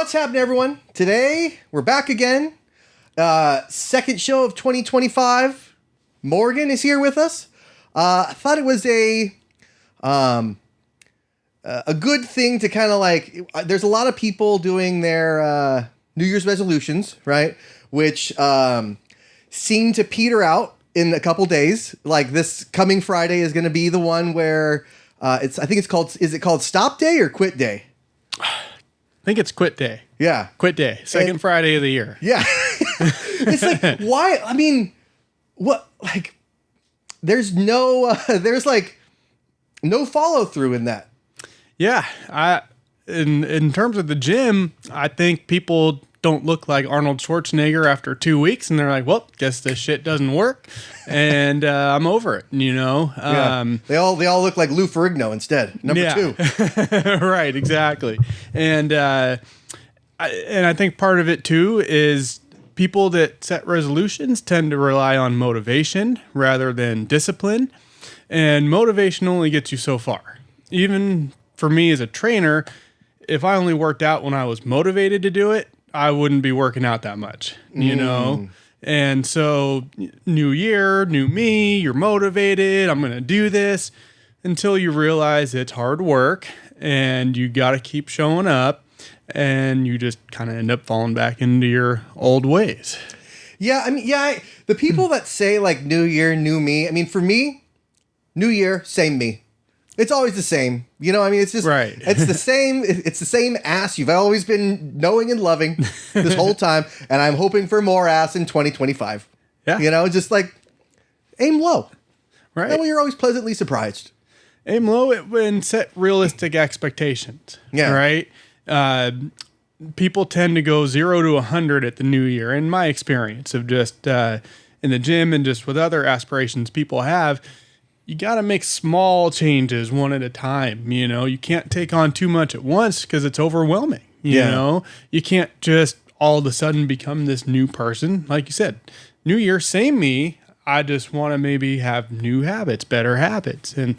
What's happening, everyone? Today, we're back again. Second show of 2025. Morgan is here with us. I thought it was a good thing to kind of like, there's a lot of people doing their New Year's resolutions, right? Which seem to peter out in a couple days. Like this coming Friday is going to be the one where is it called Stop Day or Quit Day? I think it's Quit Day. Yeah. Quit Day. Second Friday of the year. Yeah. It's like, why? I mean, what? Like, there's no follow through in that. Yeah. In terms of the gym, I think people don't look like Arnold Schwarzenegger after 2 weeks, and they're like, well, guess this shit doesn't work, and I'm over it, you know? Yeah. They all look like Lou Ferrigno instead, number 2. Right, exactly. And I think part of it, too, is people that set resolutions tend to rely on motivation rather than discipline, and motivation only gets you so far. Even for me as a trainer, if I only worked out when I was motivated to do it, I wouldn't be working out that much, you know? And so new year, new me, you're motivated. I'm going to do this until you realize it's hard work and you got to keep showing up and you just kind of end up falling back into your old ways. Yeah. I mean, the people that say like new year, new me, I mean, for me, new year, same me. It's always the same. You know, I mean, it's just, right. It's the same ass you've always been knowing and loving this whole time. And I'm hoping for more ass in 2025. Yeah. You know, just like aim low. Right. That way you're always pleasantly surprised. Aim low and set realistic expectations. Yeah. Right. People tend to go 0 to 100 at the new year. In my experience of just in the gym and just with other aspirations people have, you got to make small changes one at a time. You know, you can't take on too much at once because it's overwhelming. You know, you can't just all of a sudden become this new person. Like you said, new year, same me. I just want to maybe have new habits, better habits, and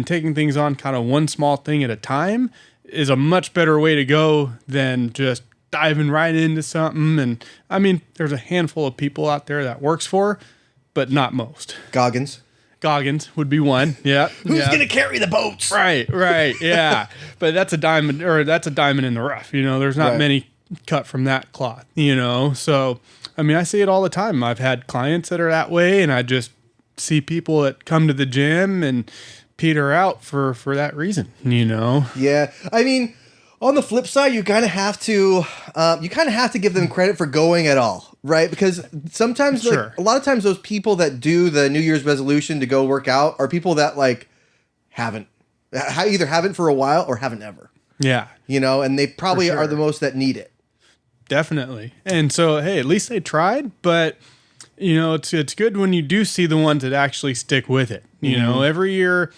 taking things on kind of one small thing at a time is a much better way to go than just diving right into something. And I mean, there's a handful of people out there that works for, but not most. Goggins would be one. Yeah. Who's going to carry the boats? Right. Yeah. But that's a diamond in the rough. You know, there's not many cut from that cloth, you know? So, I mean, I see it all the time. I've had clients that are that way, and I just see people that come to the gym and peter out for that reason, you know? Yeah. I mean, on the flip side, you kind of have to give them credit for going at all. Right, because sometimes, like, a lot of times, those people that do the New Year's resolution to go work out are people that like either haven't for a while or haven't ever. Yeah, you know, and they probably are the most that need it. Definitely, and so hey, at least they tried. But you know, it's good when you do see the ones that actually stick with it. You know, every year,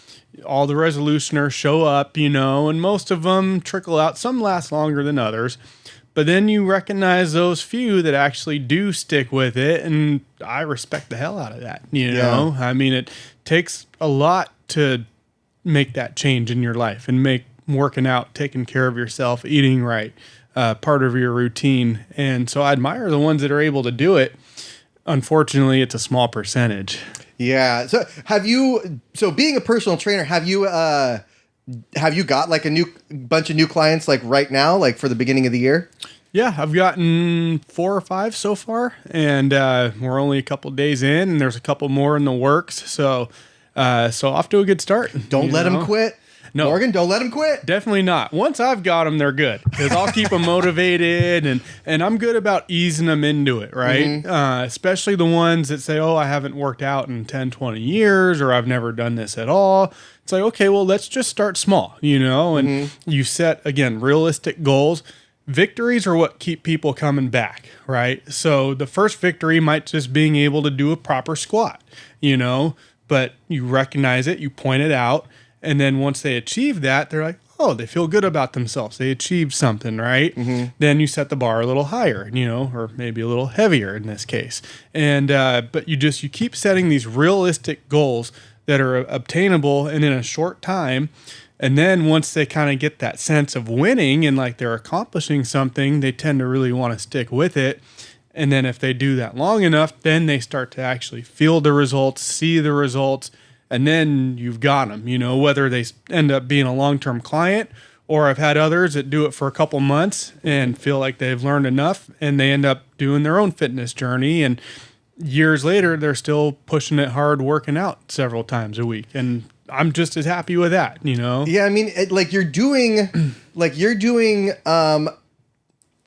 all the resolutioners show up. You know, and most of them trickle out. Some last longer than others. But then you recognize those few that actually do stick with it, and I respect the hell out of that, you know? I mean, it takes a lot to make that change in your life and make working out, taking care of yourself, eating right, part of your routine. And so I admire the ones that are able to do it. Unfortunately, it's a small percentage. Yeah. So being a personal trainer, have you got like a bunch of new clients like right now, like for the beginning of the year? Yeah, I've gotten 4 or 5 so far, and we're only a couple days in, and there's a couple more in the works. So off to a good start. Don't let them quit. No, Morgan, don't let them quit. Definitely not. Once I've got them, they're good because I'll keep them motivated, and I'm good about easing them into it, right? Especially the ones that say, oh, I haven't worked out in 10, 20 years, or I've never done this at all. It's like, okay, well, let's just start small, you know, and you set, again, realistic goals. Victories are what keep people coming back, right? So the first victory might just being able to do a proper squat, you know, but you recognize it, you point it out, and then once they achieve that, they're like, oh, they feel good about themselves. They achieved something, right? Then you set the bar a little higher, you know, or maybe a little heavier in this case. And but you keep setting these realistic goals that are obtainable and in a short time. And then once they kind of get that sense of winning and like they're accomplishing something, they tend to really want to stick with it. And then if they do that long enough, then they start to actually feel the results, see the results, and then you've got them, you know, whether they end up being a long-term client, or I've had others that do it for a couple months and feel like they've learned enough and they end up doing their own fitness journey. And years later, they're still pushing it hard, working out several times a week. And I'm just as happy with that, you know? Yeah. I mean, you're doing,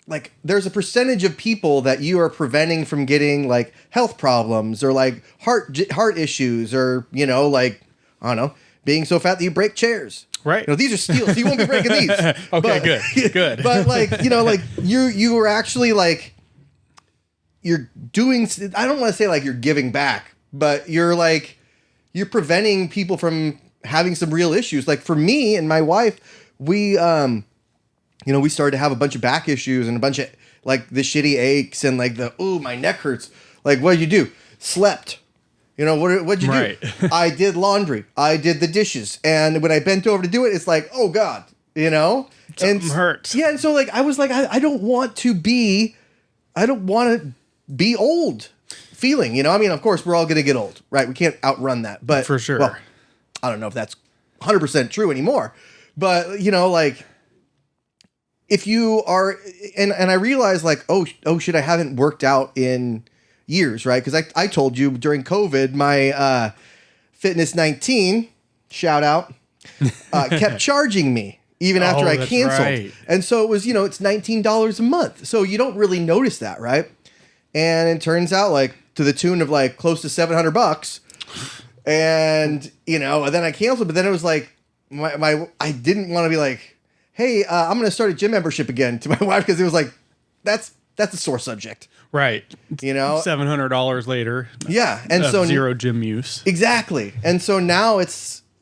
like there's a percentage of people that you are preventing from getting like health problems or like heart issues or, you know, like, I don't know, being so fat that you break chairs. Right. You know, these are steel, so you won't be breaking these. Okay, good. But like, you know, like you are actually like, you're doing, I don't want to say like you're giving back, but you're preventing people from having some real issues. Like for me and my wife, we, you know, we started to have a bunch of back issues and a bunch of like the shitty aches and like my neck hurts. Like, what'd you do? Slept. You know, what'd you do? I did laundry. I did the dishes. And when I bent over to do it, it's like, oh God, you know? Something hurts. Yeah. And so like, I was like, I don't want to be old feeling, you know? I mean, of course we're all going to get old, right? We can't outrun that, but for sure. Well, I don't know if that's 100% true anymore, but you know, like if you are, and I realized like, oh shit, I haven't worked out in years, right? Because I told you during COVID, my Fitness 19, shout out, kept charging me even after I canceled. Right. And so it was, you know, it's $19 a month. So you don't really notice that, right? And it turns out like to the tune of like close to $700. And, you know, and then I canceled, but then it was like, I didn't want to be like, hey, I'm going to start a gym membership again to my wife, because it was like, that's a sore subject. Right. You know, $700 later. Yeah. And so zero gym use. Exactly. And so now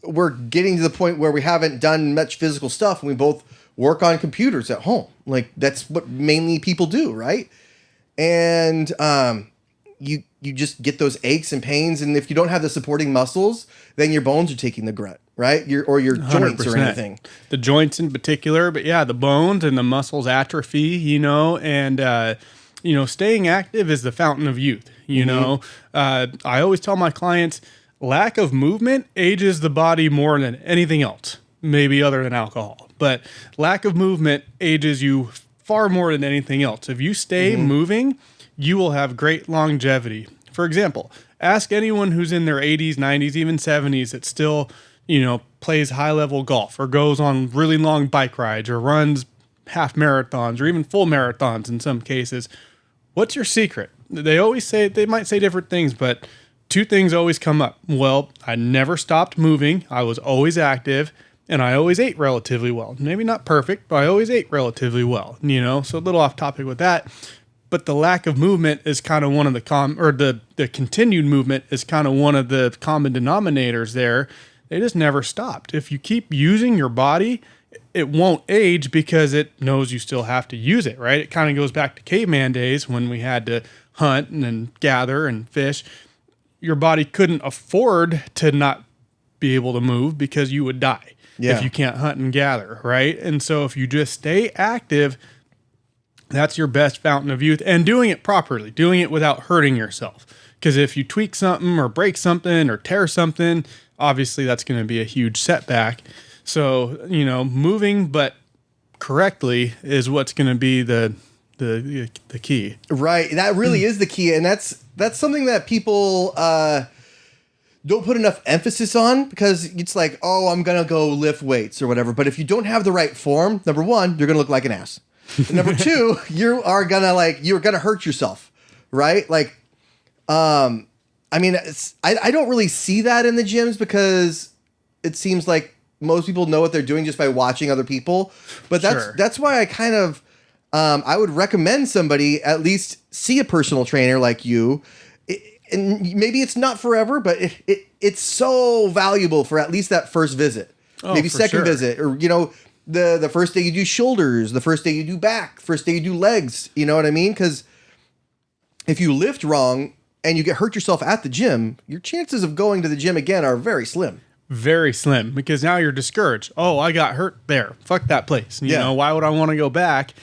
we're getting to the point where we haven't done much physical stuff and we both work on computers at home. Like that's what mainly people do. Right. And, you just get those aches and pains. And if you don't have the supporting muscles, then your bones are taking the grunt, right? Your joints 100%. Or anything. The joints in particular, but yeah, the bones and the muscles atrophy, you know, and, you know, staying active is the fountain of youth. You know, I always tell my clients, lack of movement ages the body more than anything else, maybe other than alcohol. But lack of movement ages you far more than anything else. If you stay moving, you will have great longevity. For example, ask anyone who's in their 80s, 90s, even 70s that still, you know, plays high-level golf or goes on really long bike rides or runs half marathons or even full marathons in some cases. What's your secret? They might say different things, but two things always come up. Well, I never stopped moving. I was always active, and I always ate relatively well. Maybe not perfect, but I always ate relatively well, you know? So a little off topic with that. But the lack of movement is kind of one of the continued movement is kind of one of the common denominators there. They just never stopped. If you keep using your body, it won't age because it knows you still have to use it, right? It kind of goes back to caveman days when we had to hunt and gather and fish. Your body couldn't afford to not be able to move because you would die if you can't hunt and gather, right? And so if you just stay active, that's your best fountain of youth, and doing it properly, doing it without hurting yourself. Because if you tweak something or break something or tear something, obviously that's going to be a huge setback. So, you know, moving but correctly is what's going to be the key. Right. That really is the key. And that's something that people don't put enough emphasis on, because it's like, oh, I'm going to go lift weights or whatever. But if you don't have the right form, number one, you're going to look like an ass. And number two, you're going to hurt yourself. Right. Like, I mean, I don't really see that in the gyms, because it seems like most people know what they're doing just by watching other people. But that's why I kind of, I would recommend somebody at least see a personal trainer like you. And maybe it's not forever, but it's so valuable for at least that first visit, maybe second visit, or, you know, the first day you do shoulders, the first day you do back, first day you do legs. You know what I mean? Because if you lift wrong and you hurt yourself at the gym, your chances of going to the gym again are very slim. very slim, because now you're discouraged. Oh, I got hurt there. Fuck that place. You know, why would I want to go back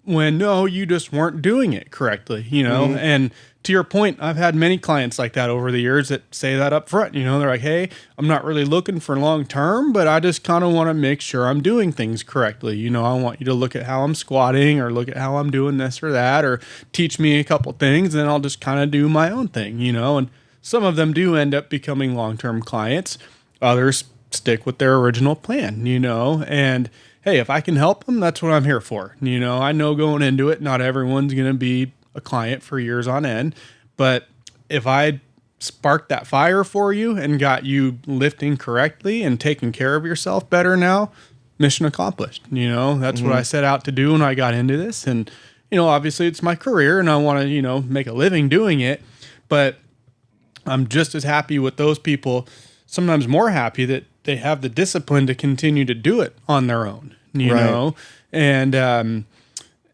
when no, you just weren't doing it correctly, you know? And to your point, I've had many clients like that over the years that say that up front. You know, they're like, hey, I'm not really looking for long term, but I just kind of want to make sure I'm doing things correctly. You know, I want you to look at how I'm squatting or look at how I'm doing this or that, or teach me a couple things, and I'll just kind of do my own thing, you know? And some of them do end up becoming long-term clients. Others stick with their original plan, you know? And hey, if I can help them, that's what I'm here for. You know, I know going into it, not everyone's going to be a client for years on end, but if I sparked that fire for you and got you lifting correctly and taking care of yourself better now, mission accomplished. You know, that's what I set out to do when I got into this. And, you know, obviously it's my career and I want to, you know, make a living doing it, but I'm just as happy with those people, sometimes more happy that they have the discipline to continue to do it on their own, you know? And,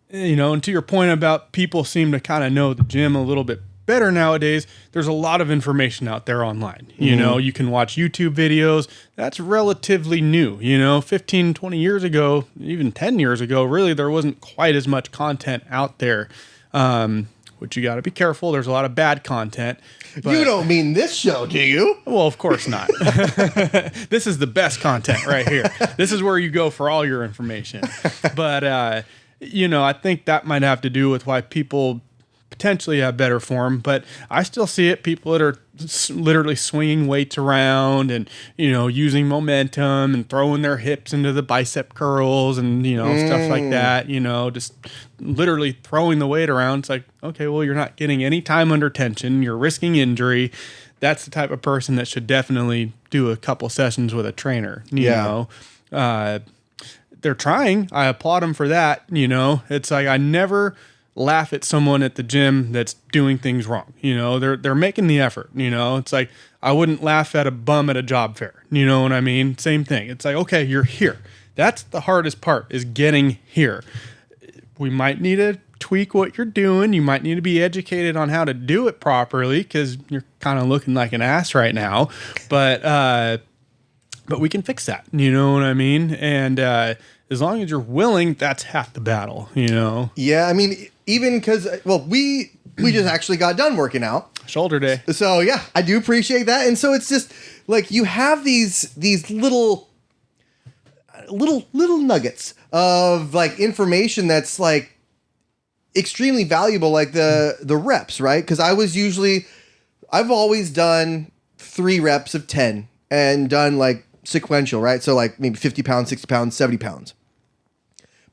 you know, and to your point about people seem to kind of know the gym a little bit better nowadays, there's a lot of information out there online. You know, you can watch YouTube videos. That's relatively new. You know, 15, 20 years ago, even 10 years ago, really, there wasn't quite as much content out there, which you got to be careful. There's a lot of bad content. But you don't mean this show, do you? Well, of course not. This is the best content right here. This is where you go for all your information. But, you know, I think that might have to do with why people potentially have better form, but I still see it. People that are literally swinging weights around and, you know, using momentum and throwing their hips into the bicep curls and, you know, stuff like that, you know, just literally throwing the weight around. It's like, okay, well, you're not getting any time under tension. You're risking injury. That's the type of person that should definitely do a couple sessions with a trainer, you know. They're trying. I applaud them for that. You know, it's like I never laugh at someone at the gym that's doing things wrong. You know, they're making the effort. You know, it's like I wouldn't laugh at a bum at a job fair. You know what I mean? Same thing. It's like, okay, you're here. That's the hardest part, is getting here. We might need to tweak what you're doing. You might need to be educated on how to do it properly, because you're kind of looking like an ass right now. But we can fix that. You know what I mean? And as long as you're willing, that's half the battle, you know? Yeah, I mean, even because, well, we just actually got done working out. Shoulder day. So, yeah, I do appreciate that. And so it's just, like, you have these little nuggets of, like, information that's, like, extremely valuable, like the reps, right? Because I've always done 3 reps of 10 and done, like, sequential, right? So like maybe 50 pounds, 60 pounds, 70 pounds.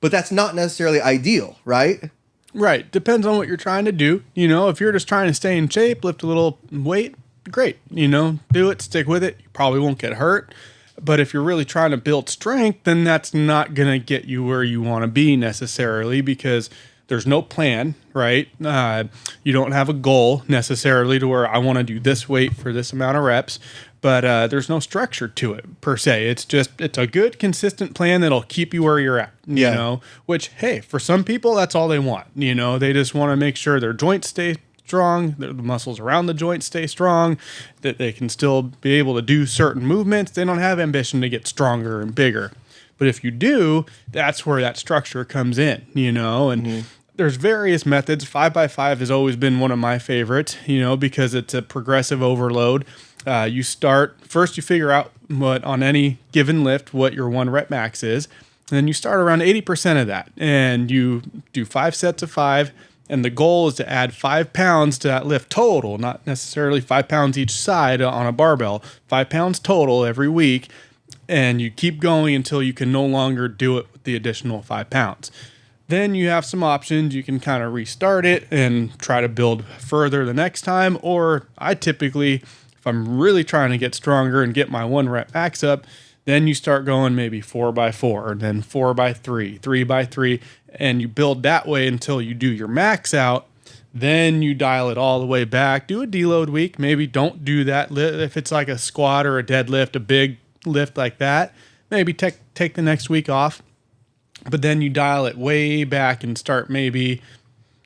But that's not necessarily ideal, right? Right. Depends on what you're trying to do. You know, if you're just trying to stay in shape, lift a little weight, great. You know, do it, stick with it. You probably won't get hurt. But if you're really trying to build strength, then that's not going to get you where you want to be necessarily, because there's no plan, right? You don't have a goal necessarily to where I want to do this weight for this amount of reps. But there's no structure to it per se. It's a good, consistent plan that'll keep you where you're at, you know, which, hey, for some people, that's all they want. You know, they just want to make sure their joints stay strong, the muscles around the joints stay strong, that they can still be able to do certain movements. They don't have ambition to get stronger and bigger. But if you do, that's where that structure comes in, you know, and there's various methods. 5x5 has always been one of my favorites, you know, because it's a progressive overload. You start first, you figure out what on any given lift, what your 1 rep max is. And then you start around 80% of that, and you do 5 sets of 5. And the goal is to add 5 pounds to that lift total, not necessarily 5 pounds each side on a barbell, 5 pounds total every week. And you keep going until you can no longer do it with the additional 5 pounds. Then you have some options. You can kind of restart it and try to build further the next time. Or I typically, if I'm really trying to get stronger and get my 1 rep max up, then you start going maybe 4x4, then 4x3, 3x3, and you build that way until you do your max out. Then you dial it all the way back. Do a deload week. Maybe don't do that if it's like a squat or a deadlift, a big lift like that. Maybe take the next week off. But then you dial it way back and start maybe,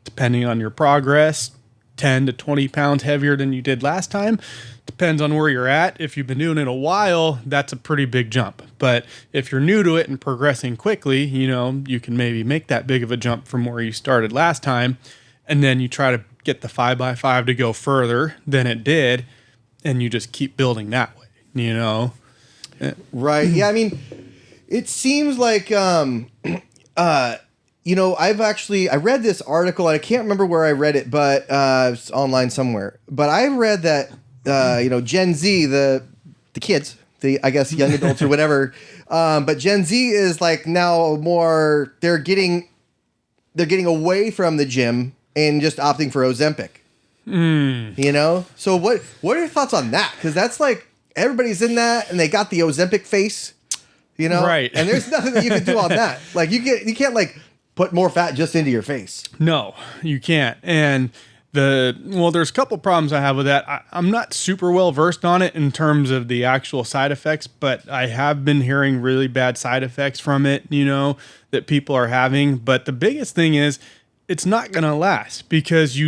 depending on your progress, 10 to 20 pounds heavier than you did last time. Depends on where you're at. If you've been doing it a while, that's a pretty big jump. But if you're new to it and progressing quickly, you can maybe make that big of a jump from where you started last time. And then you try to get the 5x5 to go further than it did. And you just keep building that way, Right. Yeah. I mean, it seems like, I read this article and I can't remember where I read it, but it's online somewhere. But I read that, Gen Z, the kids, I guess young adults or whatever. But Gen Z is like now more, they're getting away from the gym and just opting for Ozempic. So what are your thoughts on that? Because that's like everybody's in that and they got the Ozempic face, right? And there's nothing that you can do on that. Like you can't like put more fat just into your face. No, you can't. And there's a couple problems I have with that. I'm not super well versed on it in terms of the actual side effects, but I have been hearing really bad side effects from it, that people are having. But the biggest thing is it's not going to last because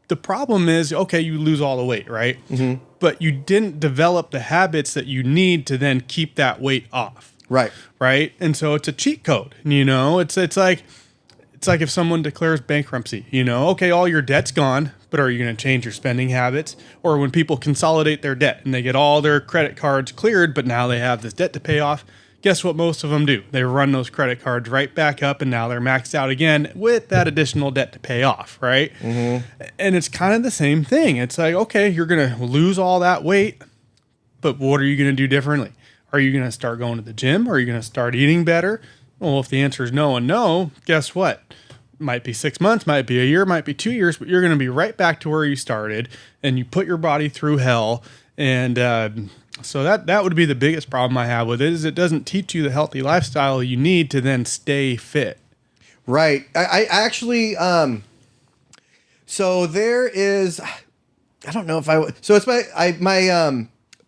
the problem is, okay, you lose all the weight, right? Mm-hmm. But you didn't develop the habits that you need to then keep that weight off. Right. Right. And so it's a cheat code, it's like if someone declares bankruptcy, okay, all your debt's gone, but are you going to change your spending habits? Or when people consolidate their debt and they get all their credit cards cleared, but now they have this debt to pay off, guess what most of them do? They run those credit cards right back up and now they're maxed out again with that additional debt to pay off, right? Mm-hmm. And it's kind of the same thing. It's like, okay, you're going to lose all that weight, but what are you going to do differently? Are you going to start going to the gym? Or are you going to start eating better? Well, if the answer is no and no, guess what? Might be 6 months, might be a year, might be 2 years, but you're going to be right back to where you started and you put your body through hell. And so that would be the biggest problem I have with it is it doesn't teach you the healthy lifestyle you need to then stay fit. Right. I actually, so there is, I don't know if so it's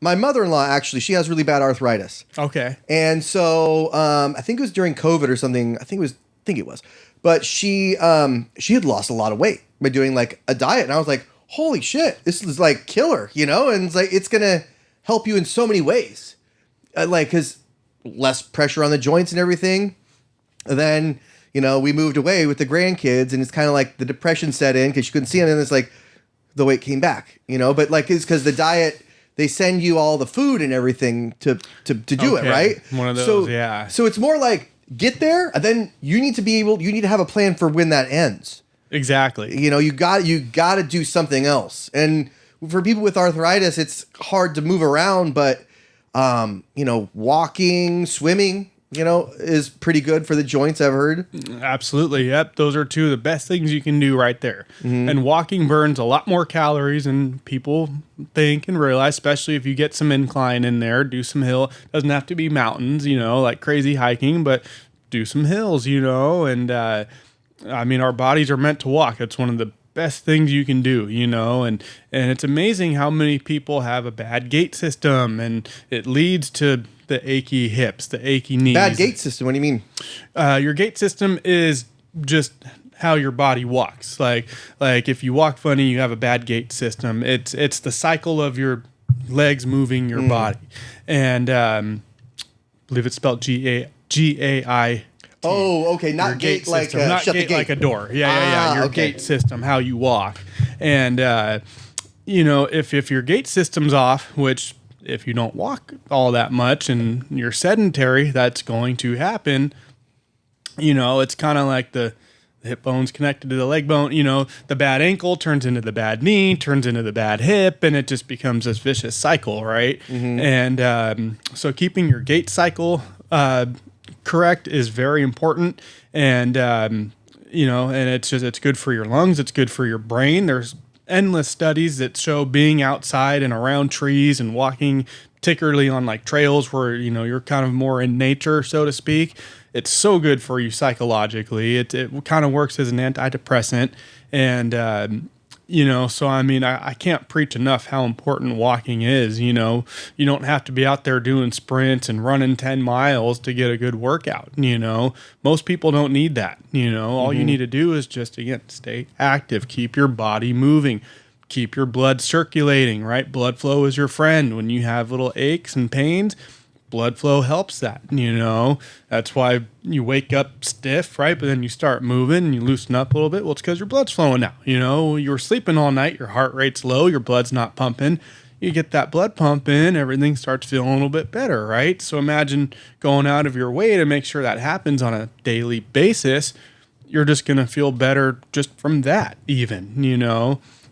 my mother-in-law, actually, she has really bad arthritis. Okay. And so I think it was during COVID or something. I think it was. But she had lost a lot of weight by doing like a diet. And I was like, holy shit, this is like killer, And it's like, it's going to help you in so many ways. Because less pressure on the joints and everything. And then, we moved away with the grandkids and it's kind of like the depression set in because you couldn't see them. And it's like the weight came back, But like, it's because the diet, they send you all the food and everything to do it, right? One of those, yeah. So it's more like get there, and then you need to have a plan for when that ends. Exactly. You got to do something else. And for people with arthritis, it's hard to move around, but walking, swimming, is pretty good for the joints, I've heard. Absolutely. Yep. Those are two of the best things you can do right there. Mm-hmm. And walking burns a lot more calories than people think and realize, especially if you get some incline in there, do some hill. Doesn't have to be mountains, like crazy hiking, but do some hills, and our bodies are meant to walk. It's one of the best things you can do, and it's amazing how many people have a bad gait system and it leads to the achy hips, the achy knees. Bad gait system? What do you mean? Your gait system is just how your body walks. Like if you walk funny, you have a bad gait system. It's the cycle of your legs moving your body. And I believe it's spelled G-A-I. Oh, okay. Not gait like not shut gate the gate. like a door. Yeah. Your gait system, how you walk. And, if your gait system's off, which if you don't walk all that much and you're sedentary, that's going to happen. It's kind of like the hip bone's connected to the leg bone. The bad ankle turns into the bad knee, turns into the bad hip, and it just becomes this vicious cycle, right? Mm-hmm. And so keeping your gait cycle correct is very important. And, and it's good for your lungs. It's good for your brain. There's endless studies that show being outside and around trees and walking, particularly on like trails where, you're kind of more in nature, so to speak. It's so good for you psychologically. It kind of works as an antidepressant. And, so I can't preach enough how important walking is. You don't have to be out there doing sprints and running 10 miles to get a good workout. Most people don't need that. All you need to do is just, again, stay active, keep your body moving, keep your blood circulating, right? Blood flow is your friend. When you have little aches and pains, blood flow helps that, That's why you wake up stiff, right? But then you start moving and you loosen up a little bit. Well, it's because your blood's flowing now. You were sleeping all night, your heart rate's low, your blood's not pumping. You get that blood pumping, everything starts feeling a little bit better, right? So imagine going out of your way to make sure that happens on a daily basis. You're just going to feel better just from that even,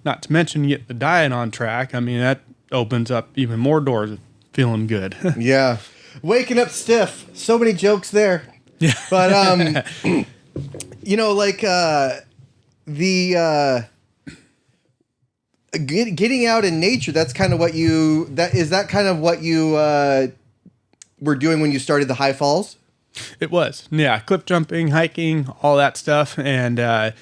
Not to mention you get the diet on track. I mean, that opens up even more doors of feeling good. Yeah. Waking up stiff. So many jokes there. Yeah. But, getting out in nature, that's kind of what you were doing when you started the High Falls? It was. Yeah. Cliff jumping, hiking, all that stuff. And,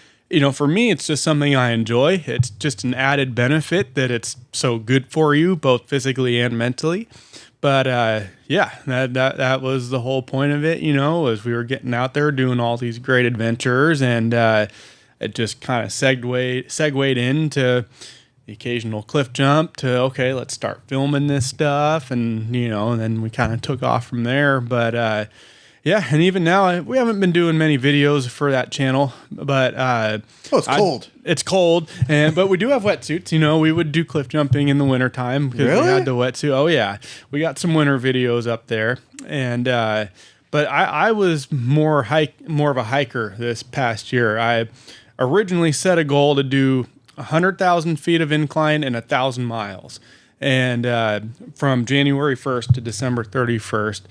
for me, it's just something I enjoy. It's just an added benefit that it's so good for you, both physically and mentally. But that was the whole point of it, as we were getting out there doing all these great adventures, and it just kind of segued into the occasional cliff jump to, okay, let's start filming this stuff, and and then we kind of took off from there. But and even now we haven't been doing many videos for that channel, but it's cold. It's cold, but we do have wetsuits. We would do cliff jumping in the wintertime because really? We had the wetsuit. Oh yeah, we got some winter videos up there, and but I was more of a hiker this past year. I originally set a goal to do 100,000 feet of incline and 1,000 miles, and from January 1st to December 31st.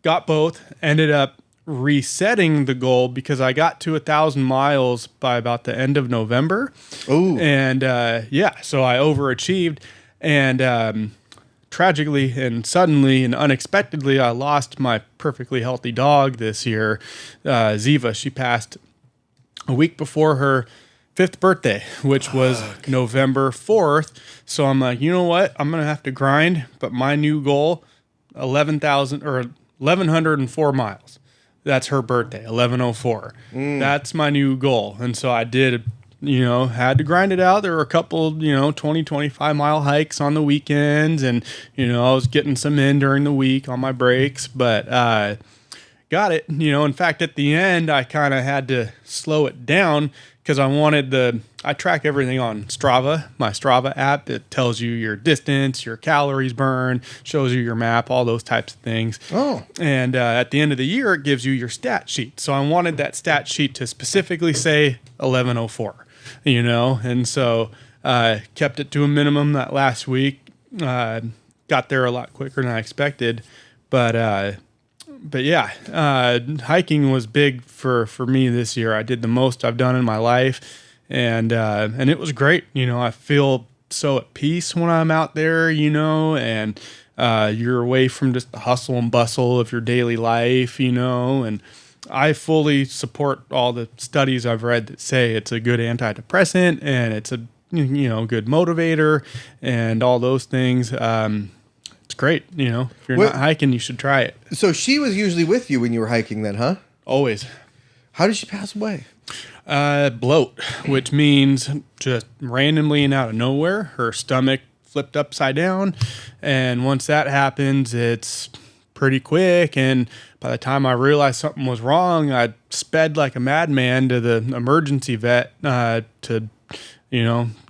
Got both, ended up resetting the goal because I got to 1,000 miles by about the end of November. Ooh. And so I overachieved, and tragically and suddenly and unexpectedly, I lost my perfectly healthy dog this year, Ziva. She passed a week before her 5th birthday, which was November 4th. So I'm like, you know what? I'm going to have to grind, but my new goal, 1,104 miles. That's her birthday, 1104. That's my new goal. And so I did, had to grind it out. There were a couple, 20, 25 mile hikes on the weekends. And, I was getting some in during the week on my breaks, but got it. In fact, at the end, I kind of had to slow it down because I track everything on Strava, my Strava app. It tells you your distance, your calories burned, shows you your map, all those types of things. Oh. And at the end of the year, it gives you your stat sheet. So I wanted that stat sheet to specifically say 1104, and so kept it to a minimum that last week. Got there a lot quicker than I expected, but yeah, hiking was big for me this year. I did the most I've done in my life, and it was great. I feel so at peace when I'm out there, and you're away from just the hustle and bustle of your daily life, and I fully support all the studies I've read that say it's a good antidepressant and it's a good motivator and all those things. It's great. If you're not hiking, you should try it. So she was usually with you when you were hiking then, huh? Always. How did she pass away? Bloat, which means just randomly and out of nowhere, her stomach flipped upside down. And once that happens, it's pretty quick. And by the time I realized something was wrong, I sped like a madman to the emergency vet to,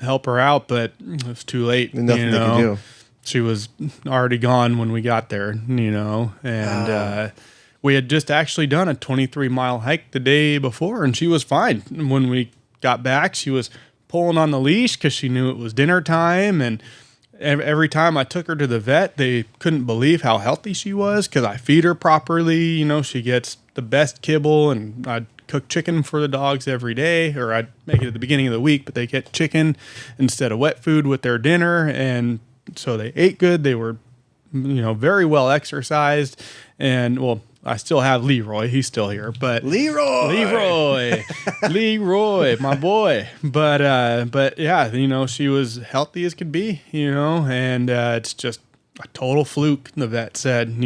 help her out. But it was too late. Nothing they could do. She was already gone when we got there, and we had just actually done a 23-mile hike the day before, and she was fine. When we got back, she was pulling on the leash because she knew it was dinner time, and every time I took her to the vet, they couldn't believe how healthy she was because I feed her properly. She gets the best kibble, and I'd cook chicken for the dogs every day, or I'd make it at the beginning of the week, but they get chicken instead of wet food with their dinner, and so they ate good. They were, very well exercised. And, well, I still have Leroy. He's still here. But Leroy, my boy. But yeah, she was healthy as could be, and it's just a total fluke, the vet said.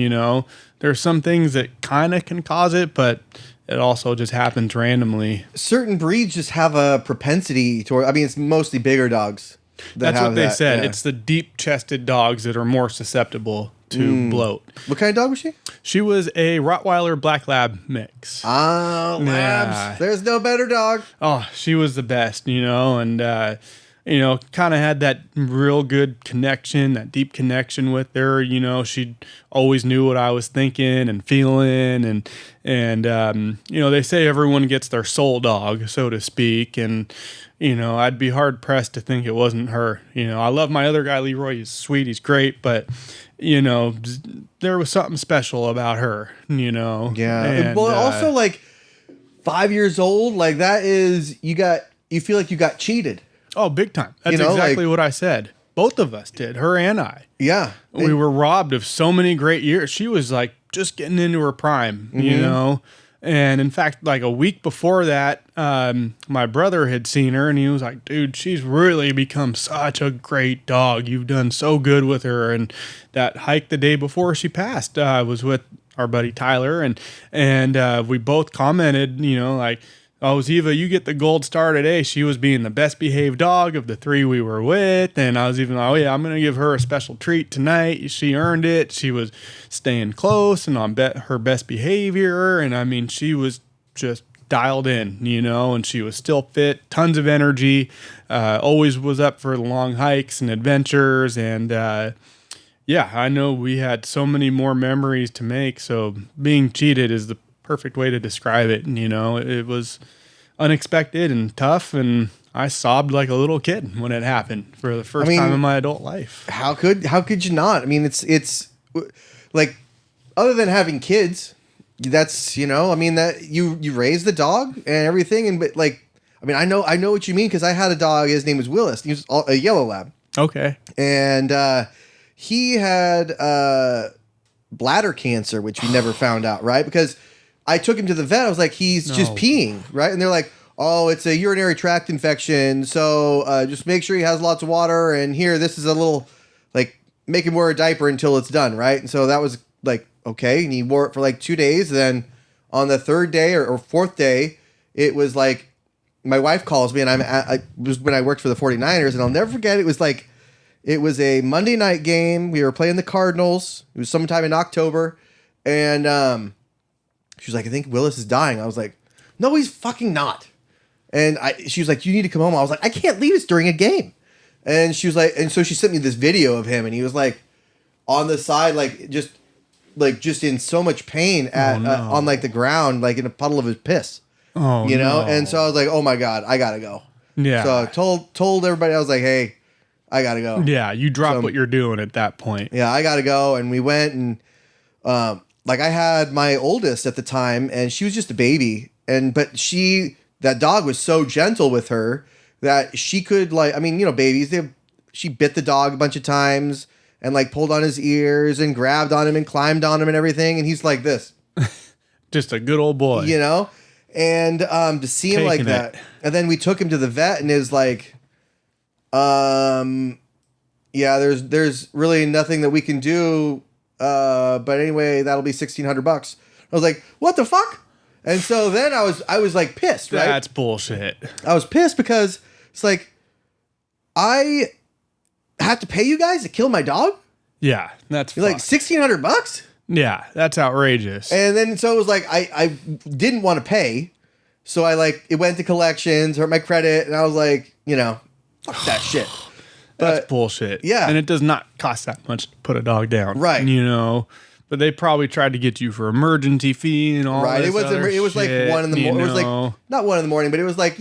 There's some things that kind of can cause it, but it also just happens randomly. Certain breeds just have a propensity toward. I mean, it's mostly bigger dogs. That's what they said. Yeah. It's the deep-chested dogs that are more susceptible to bloat. What kind of dog was she? She was a Rottweiler Black Lab mix. Ah, labs. Yeah. There's no better dog. Oh, she was the best, and kind of had that real good connection, that deep connection with her. She always knew what I was thinking and feeling, and they say everyone gets their soul dog, so to speak, and I'd be hard pressed to think it wasn't her. I love my other guy, Leroy. He's sweet, he's great, but there was something special about her. Yeah. And, well, also like 5 years old, like that is you feel like you got cheated. Oh, big time. That's exactly what I said. Both of us did, her and I. Yeah. We were robbed of so many great years. She was like just getting into her prime, And in fact, like a week before that, my brother had seen her and he was like, dude, she's really become such a great dog. You've done so good with her. And that hike the day before she passed, I was with our buddy Tyler and we both commented, like, oh, Ziva, you get the gold star today. She was being the best behaved dog of the three we were with. And I was even like, oh, yeah, I'm going to give her a special treat tonight. She earned it. She was staying close and on her best behavior. And I mean, she was just dialed in, and she was still fit, tons of energy, always was up for long hikes and adventures. And yeah, I know we had so many more memories to make. So being cheated is the perfect way to describe it. And, it was unexpected and tough. And I sobbed like a little kid when it happened for the first time in my adult life. How could you not? I mean, it's like, other than having kids, that's, that you raise the dog and everything. And, but like, I mean, I know what you mean. Cause I had a dog, his name was Willis. He was a yellow lab. Okay. And, he had, bladder cancer, which we never found out. Right. Because I took him to the vet. I was like, he's just peeing, right? And they're like, oh, it's a urinary tract infection. So just make sure he has lots of water. And here, this is a little, like, make him wear a diaper until it's done, right? And so that was like, okay. And he wore it for like 2 days. Then on the third day or fourth day, it was like, my wife calls me, and it was when I worked for the 49ers. And I'll never forget, it was a Monday night game. We were playing the Cardinals. It was sometime in October. And, she was like, I think Willis is dying. I was like, no, he's fucking not. And she was like, you need to come home. I was like, I can't leave this during a game. And she was like, and so she sent me this video of him, and he was like on the side, just in so much pain on like the ground, like in a puddle of his piss. Oh, And so I was like, oh my God, I gotta go. Yeah. So I told everybody, I was like, hey, I gotta go. Yeah. You drop what you're doing at that point. Yeah, I gotta go. And we went, and like I had my oldest at the time, and she was just a baby, but that dog was so gentle with her that she could, like, I mean, babies, she bit the dog a bunch of times and like pulled on his ears and grabbed on him and climbed on him and everything. And he's like this, just a good old boy, and to see him like that. And then we took him to the vet, and it was like, yeah, there's really nothing that we can do. But anyway, that'll be $1,600. I was like, what the fuck? And so then I was like pissed, right? That's bullshit. I was pissed because it's like, I have to pay you guys to kill my dog? Yeah, that's like $1,600? Yeah, that's outrageous. And then so it was like, I didn't want to pay. So it went to collections, hurt my credit. And I was like, fuck that shit. That's bullshit. Yeah. And it does not cost that much to put a dog down. Right. But they probably tried to get you for emergency fee and all that. Right. It was like 1 in the morning. It was like not 1 in the morning, but it was like,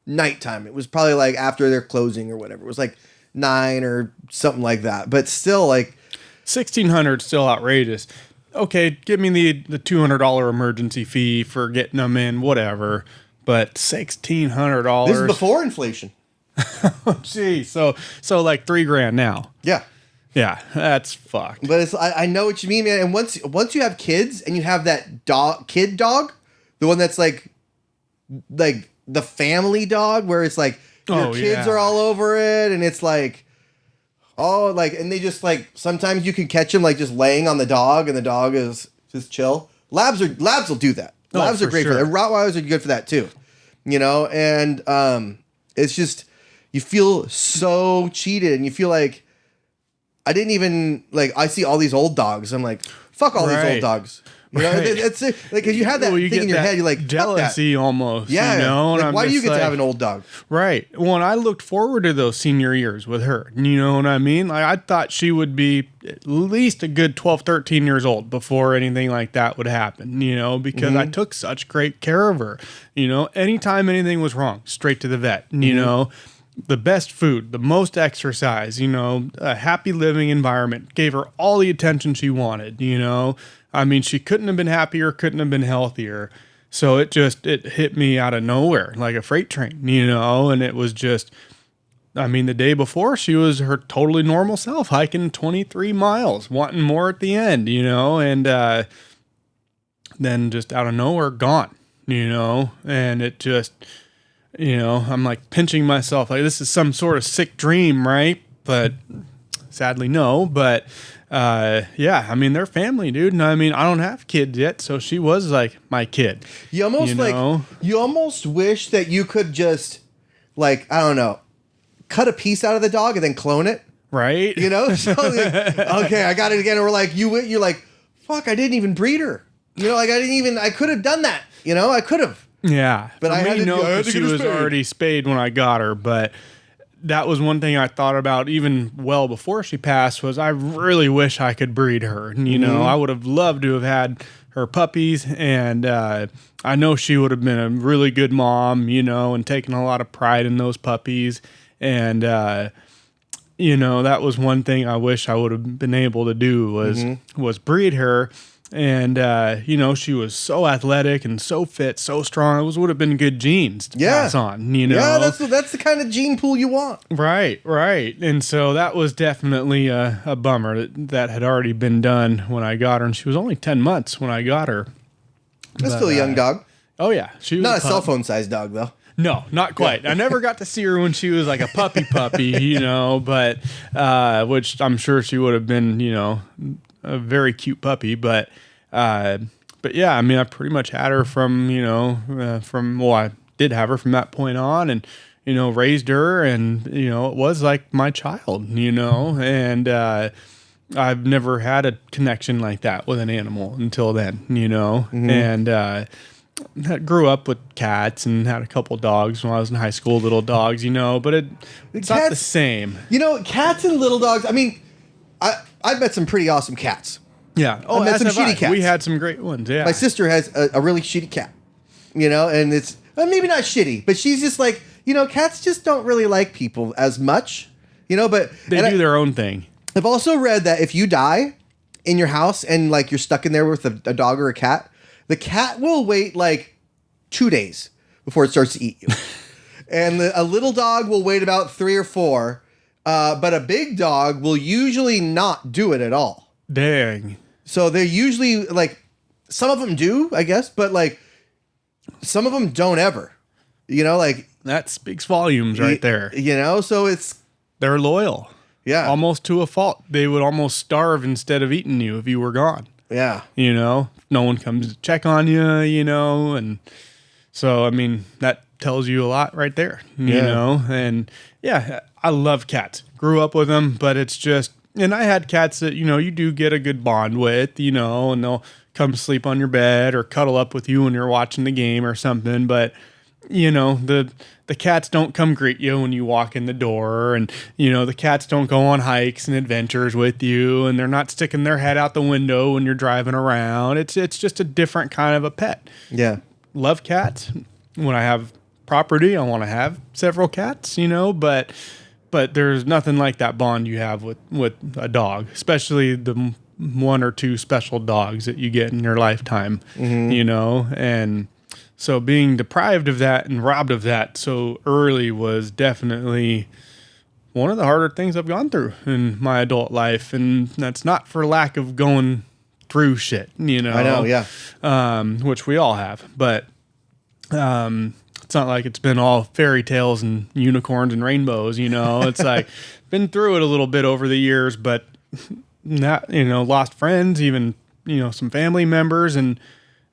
nighttime. It was probably like after their closing or whatever. It was like 9 or something like that. But still, like, $1,600 still outrageous. Okay, give me the $200 emergency fee for getting them in, whatever. But $1,600. This is before inflation. Oh, geez. So like $3,000 now. Yeah. Yeah, that's fucked. But I know what you mean, man. And once you have kids and you have that kid dog, the one that's like the family dog, where it's like your kids are all over it, and it's like, and they just like, sometimes you can catch them like just laying on the dog, and the dog is just chill. Labs will do that. Labs are for great for sure. that. Rottweilers are good for that too. And it's just, you feel so cheated, and you feel like I didn't even, like, I see all these old dogs. I'm like, fuck all these old dogs. It's like, 'cause you have that Well, you thing get in your that head. You're like, jealousy almost. yeah. And Like, I'm why do you just get to have an old dog? Right. Well, and I looked forward to those senior years with her. You know what I mean? Like, I thought she would be at least a good 12, 13 years old before anything like that would happen, because I took such great care of her. Anytime anything was wrong, straight to the vet, the best food, the most exercise, a happy living environment, gave her all the attention she wanted, I mean, she couldn't have been happier, couldn't have been healthier. So it hit me out of nowhere like a freight train, and it was just, I mean, the day before she was her totally normal self, hiking 23 miles, wanting more at the end, and then just out of nowhere, gone, and it just, I'm like pinching myself like this is some sort of sick dream, right? But sadly, no. But yeah, I mean, they're family, dude. And I mean, I don't have kids yet, so she was like my kid. You almost wish that you could just, like, I don't know, cut a piece out of the dog and then clone it. Right? So like, okay, I got it again. And we're like, you're like, fuck, I didn't even breed her. I could have done that. I could have. Yeah. But I had to she get her was spayed. already spayed when I got her, but that was one thing I thought about even well before she passed was I really wish I could breed her. I would have loved to have had her puppies, and I know she would have been a really good mom, and taken a lot of pride in those puppies. And, that was one thing I wish I would have been able to do was breed her. And, she was so athletic and so fit, so strong. It would have been good genes to pass on, Yeah, that's the kind of gene pool you want. Right. And so that was definitely a bummer that had already been done when I got her. And she was only 10 months when I got her. That's still a young dog. Oh, yeah. She was Not a cell phone sized dog, though. No, not quite. I never got to see her when she was like a puppy, but which I'm sure she would have been, a very cute puppy, but yeah, I mean, I pretty much had her from, I did have her from that point on, and, raised her, and, it was like my child, and, I've never had a connection like that with an animal until then, and, grew up with cats and had a couple dogs when I was in high school, little dogs, but it's not the same. Cats and little dogs. I mean, I've met some pretty awesome cats. Yeah. I met some shitty cats. We had some great ones. Yeah. My sister has a really shitty cat, and it's maybe not shitty, but she's just like, cats just don't really like people as much, but they do their own thing. I've also read that if you die in your house and like you're stuck in there with a dog or a cat, the cat will wait like 2 days before it starts to eat you. And a little dog will wait about 3 or 4. But a big dog will usually not do it at all. Dang. So they're usually like, some of them do, I guess, but like some of them don't ever, like that speaks volumes right there. So they're loyal. Yeah. Almost to a fault. They would almost starve instead of eating you if you were gone. Yeah. No one comes to check on you, and so, I mean, that tells you a lot right there, and yeah, I love cats. Grew up with them, but it's just, and I had cats that, you do get a good bond with, and they'll come sleep on your bed or cuddle up with you when you're watching the game or something. But, the cats don't come greet you when you walk in the door, and, the cats don't go on hikes and adventures with you, and they're not sticking their head out the window when you're driving around. It's just a different kind of a pet. Yeah. Love cats. When I have property, I want to have several cats, but there's nothing like that bond you have with a dog, especially the 1 or 2 special dogs that you get in your lifetime, and so being deprived of that and robbed of that so early was definitely one of the harder things I've gone through in my adult life. And that's not for lack of going through shit, I know, yeah. Which we all have, but it's not like it's been all fairy tales and unicorns and rainbows, It's like been through it a little bit over the years, but not, lost friends, even, some family members, and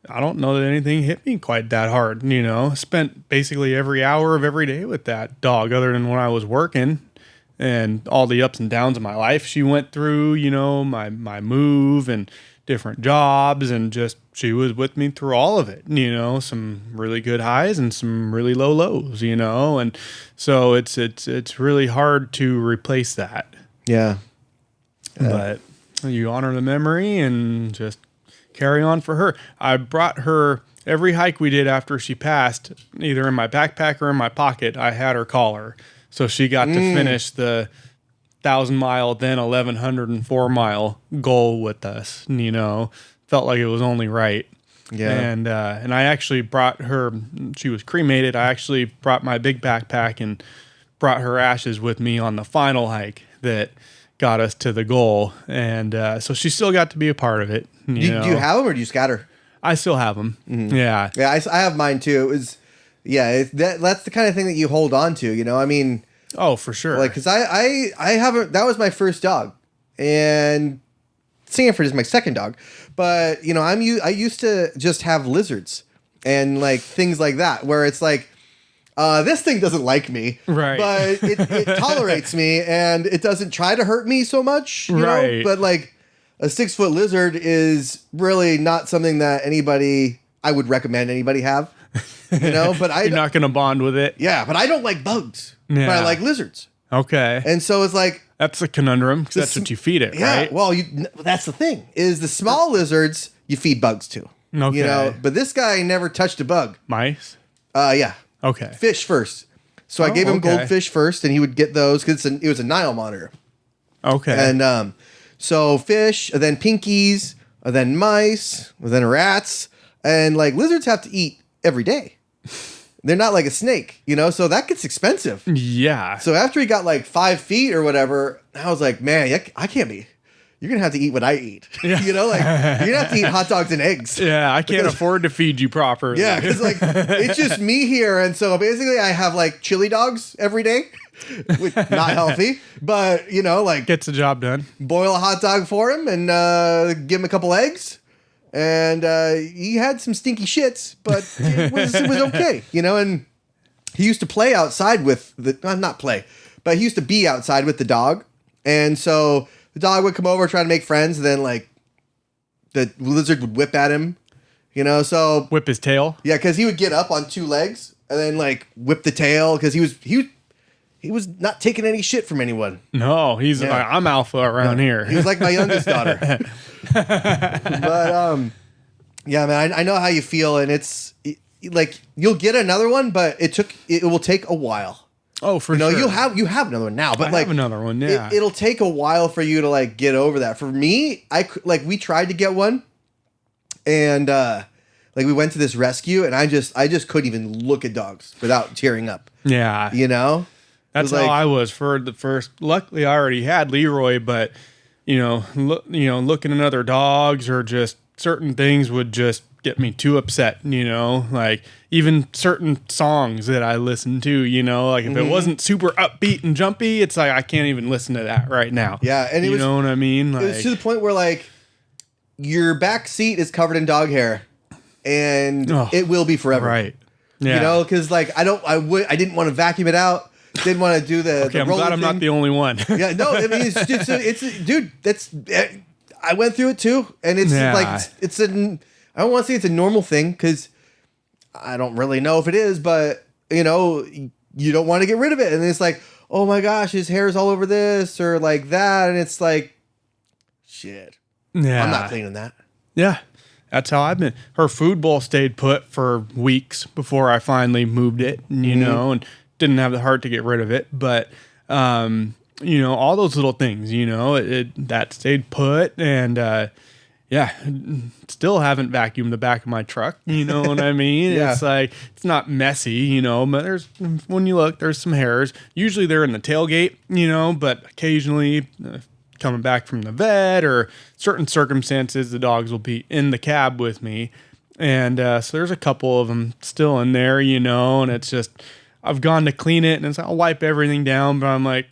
I don't know that anything hit me quite that hard, you know. Spent basically every hour of every day with that dog other than when I was working and all the ups and downs of my life she went through, you know, my move and different jobs, and just she was with me through all of it, you know, some really good highs and some really low lows, you know. And so it's really hard to replace that. Yeah. But you honor the memory and just carry on for her. I brought her every hike we did after she passed, either in my backpack or in my pocket. I had her collar, so she got to finish the 1,000-mile, then 1,104-mile goal with us. You know, felt like it was only right. Yeah. And I actually brought her. She was cremated. I actually brought my big backpack and brought her ashes with me on the final hike that got us to the goal, and so she still got to be a part of it. Do you have them or do you scatter? I still have them. Mm-hmm. Yeah. Yeah, I have mine too. It was, that's the kind of thing that you hold on to, you know? I mean... Oh, for sure. Like, because I haven't... That was my first dog. And Sanford is my second dog. But, you know, I used to just have lizards and, like, things like that, where it's like, this thing doesn't like me, right? But it tolerates me, and it doesn't try to hurt me so much, you know? But, like... A 6-foot lizard is really not something that I would recommend anybody have, you know. But you're not going to bond with it. Yeah, but I don't like bugs. Yeah. But I like lizards. Okay. And so it's like that's a conundrum because that's what you feed it, yeah, right? Well, that's the thing is the small lizards you feed bugs to. Okay. You know, but this guy never touched a bug. Mice. Yeah. Okay. Fish first. So I gave him goldfish first, and he would get those because it was a Nile monitor. Okay. And so fish, and then pinkies, and then mice, and then rats, and like lizards have to eat every day. They're not like a snake, you know, so that gets expensive. Yeah. So after he got like 5 feet or whatever, I was like, man, I can't be. You're gonna have to eat what I eat. Yeah. You know, like you're gonna have to eat hot dogs and eggs. Yeah, I can't afford to feed you properly. Yeah, because like it's just me here, and so basically I have like chili dogs every day. Which not healthy, but you know, like gets the job done. Boil a hot dog for him and give him a couple eggs, and he had some stinky shits, but it was okay, you know. And he used to play outside with not play, but he used to be outside with the dog, and so the dog would come over try to make friends, and then like the lizard would whip at him, you know. So whip his tail. Yeah, because he would get up on 2 legs and then like whip the tail because he was not taking any shit from anyone. No, he's like, I'm alpha around here. He was like my youngest daughter. But yeah, man, I know how you feel, and it's like you'll get another one, but it will take a while. Oh, for sure. You have another one now, but I have another one. Yeah, it'll take a while for you to like get over that. For me, we tried to get one, and like we went to this rescue, and I just couldn't even look at dogs without tearing up. Yeah, you know. That's how I was for the first. Luckily, I already had Leroy, but looking at other dogs or just certain things would just get me too upset. You know, like even certain songs that I listen to. You know, like if it wasn't super upbeat and jumpy, it's like I can't even listen to that right now. Yeah, and you know what I mean. Like, it was to the point where like your back seat is covered in dog hair, and it will be forever. Right. Yeah. You know, because like I didn't want to vacuum it out. Didn't want to do the. Okay, I'm glad I'm not the only one. Yeah, no, I mean dude. I went through it too, and it's like I don't want to say it's a normal thing because I don't really know if it is, but you know, you don't want to get rid of it, and it's like, oh my gosh, his hair's all over this or like that, and it's like, shit. Yeah, I'm not cleaning that. Yeah. That's how I've been. Her food bowl stayed put for weeks before I finally moved it, you know, and didn't have the heart to get rid of it. But, all those little things, you know, that stayed put. And, still haven't vacuumed the back of my truck. You know what I mean? Yeah. It's like, it's not messy, you know, but when you look, there's some hairs. Usually they're in the tailgate, you know, but occasionally coming back from the vet or certain circumstances, the dogs will be in the cab with me. And so there's a couple of them still in there, you know, and it's just, I've gone to clean it and it's, I'll wipe everything down, but I'm like,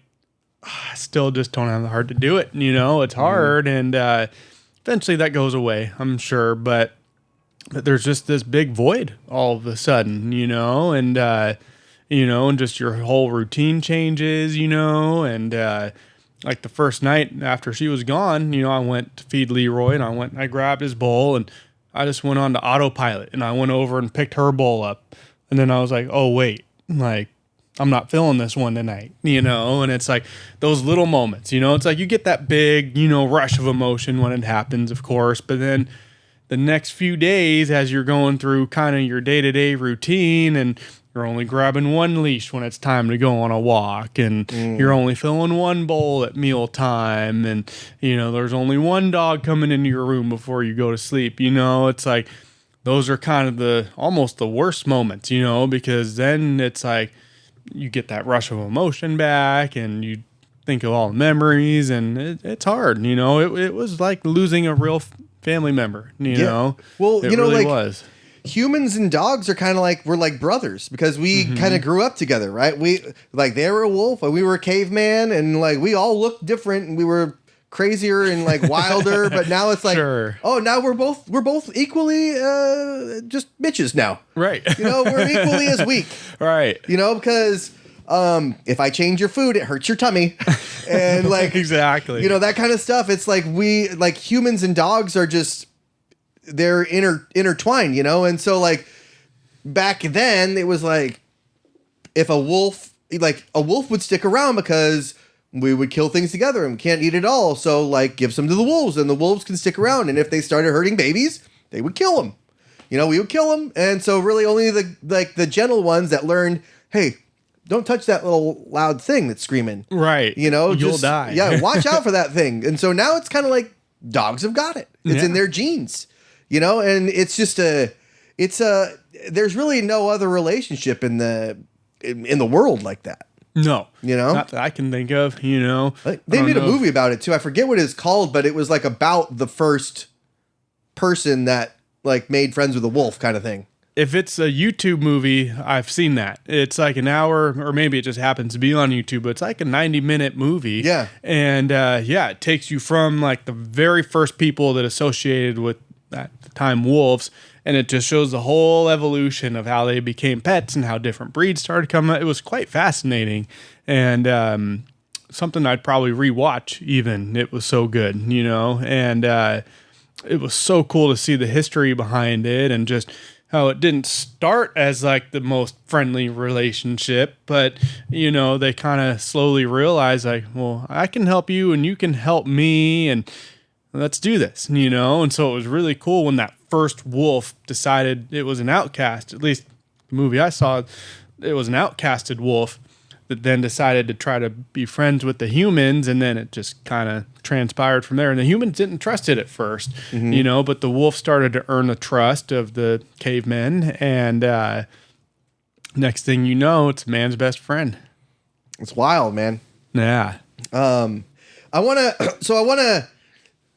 I still just don't have the heart to do it. You know, it's hard. And eventually that goes away, I'm sure. But that there's just this big void all of a sudden, and just your whole routine changes, and like the first night after she was gone, I went to feed Leroy, and I grabbed his bowl, and I just went on to autopilot, and I went over and picked her bowl up, and then I was like, oh wait, like I'm not feeling this one tonight, and it's like those little moments, it's like you get that big, rush of emotion when it happens, of course, but then the next few days as you're going through kind of your day-to-day routine, and you're only grabbing one leash when it's time to go on a walk, and you're only filling one bowl at mealtime, and there's only one dog coming into your room before you go to sleep. It's like those are kind of almost the worst moments, because then it's like you get that rush of emotion back, and you think of all the memories, and it's hard. It was like losing a real family member. Well, it really was. Humans and dogs are kind of like, we're like brothers, because we kind of grew up together, right? They were a wolf and we were a caveman, and like we all looked different, and we were crazier and like wilder, but now it's like, oh, now we're both equally just bitches now. Right. We're equally as weak. Right. Because if I change your food, it hurts your tummy. And like exactly. That kind of stuff. It's like humans and dogs are just, they're intertwined, and so like back then it was like if a wolf would stick around because we would kill things together and we can't eat it all, so like give some to the wolves and the wolves can stick around, and if they started hurting babies, they would kill them. We would kill them, and so really only the gentle ones that learned, hey, don't touch that little loud thing that's screaming. Right. You'll die. Yeah, watch out for that thing. And so now it's kind of like dogs have got it. It's in their genes. And it's just there's really no other relationship in the world like that. No. Not that I can think of, They made a movie about it too. I forget what it's called, but it was like about the first person that like made friends with a wolf kind of thing. If it's a YouTube movie, I've seen that. It's like an hour, or maybe it just happens to be on YouTube, but it's like a 90-minute movie. Yeah. And it takes you from like the very first people that associated with at the time wolves, and it just shows the whole evolution of how they became pets and how different breeds started coming. It was quite fascinating, and something I'd probably rewatch even. It was so good, and it was so cool to see the history behind it, and just how it didn't start as like the most friendly relationship, but they kind of slowly realized like, well, I can help you and you can help me, and let's do this, and so it was really cool when that first wolf decided it was an outcast. At least the movie I saw, it was an outcasted wolf that then decided to try to be friends with the humans, and then it just kind of transpired from there. And the humans didn't trust it at first, but the wolf started to earn the trust of the cavemen, and next thing you know, it's man's best friend. It's wild, man. Yeah. I want to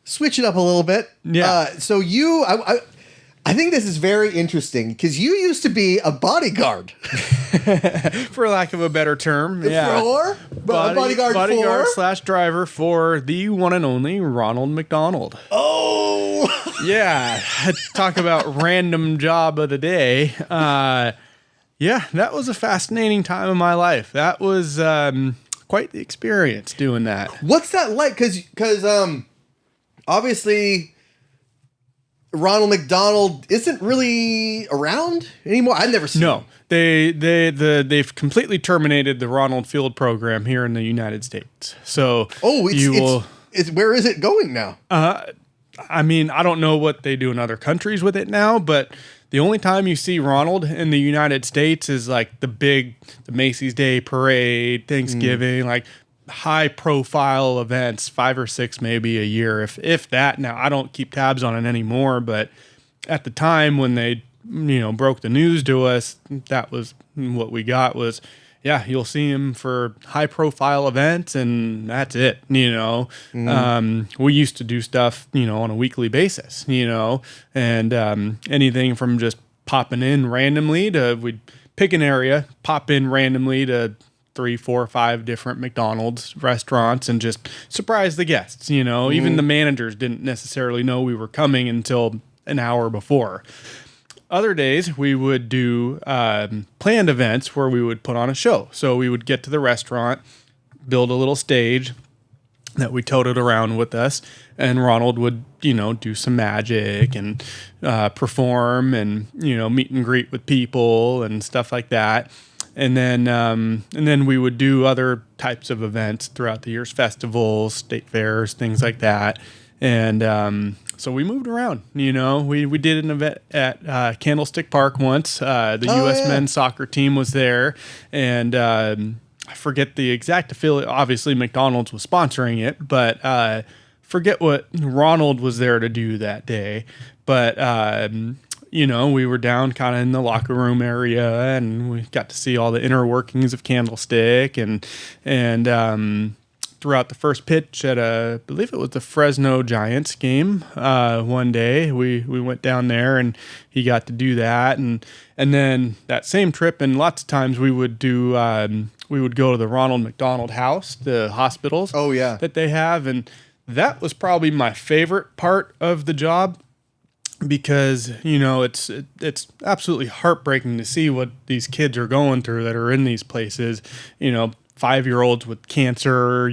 switch it up a little bit. Yeah. I think this is very interesting because you used to be a bodyguard. For lack of a better term. Yeah. Bodyguard / driver for the one and only Ronald McDonald. Oh! Yeah. Talk about random job of the day. Yeah, that was a fascinating time in my life. That was quite the experience doing that. What's that like? Because obviously Ronald McDonald isn't really around anymore. I've never seen him. They've completely terminated the Ronald Field program here in the United States. So where is it going now? I mean, I don't know what they do in other countries with it now, but the only time you see Ronald in the United States is like the Macy's Day Parade, Thanksgiving, like high profile events, 5 or 6 maybe a year, if that. Now I don't keep tabs on it anymore, but at the time when they broke the news to us, that was what we got was, yeah, you'll see him for high profile events and that's it. We used to do stuff on a weekly basis, and anything from just popping in randomly to, we'd pick an area, pop in randomly to 3, 4, 5 different McDonald's restaurants and just surprise the guests. Even the managers didn't necessarily know we were coming until an hour before. Other days, we would do planned events where we would put on a show. So we would get to the restaurant, build a little stage that we toted around with us, and Ronald would, do some magic and perform and, meet and greet with people and stuff like that. And then we would do other types of events throughout the years, festivals, state fairs, things like that. And so we moved around. We did an event at Candlestick Park once. The U.S. men's soccer team was there, and I forget the exact affiliate. Obviously, McDonald's was sponsoring it, but forget what Ronald was there to do that day. But we were down kind of in the locker room area, and we got to see all the inner workings of Candlestick, and throughout the first pitch at I believe it was the Fresno Giants game one day, we went down there and he got to do that, and then that same trip, and lots of times we would do we would go to the Ronald McDonald House, the hospitals that they have, and that was probably my favorite part of the job. Because it's absolutely heartbreaking to see what these kids are going through that are in these places. 5-year-olds with cancer,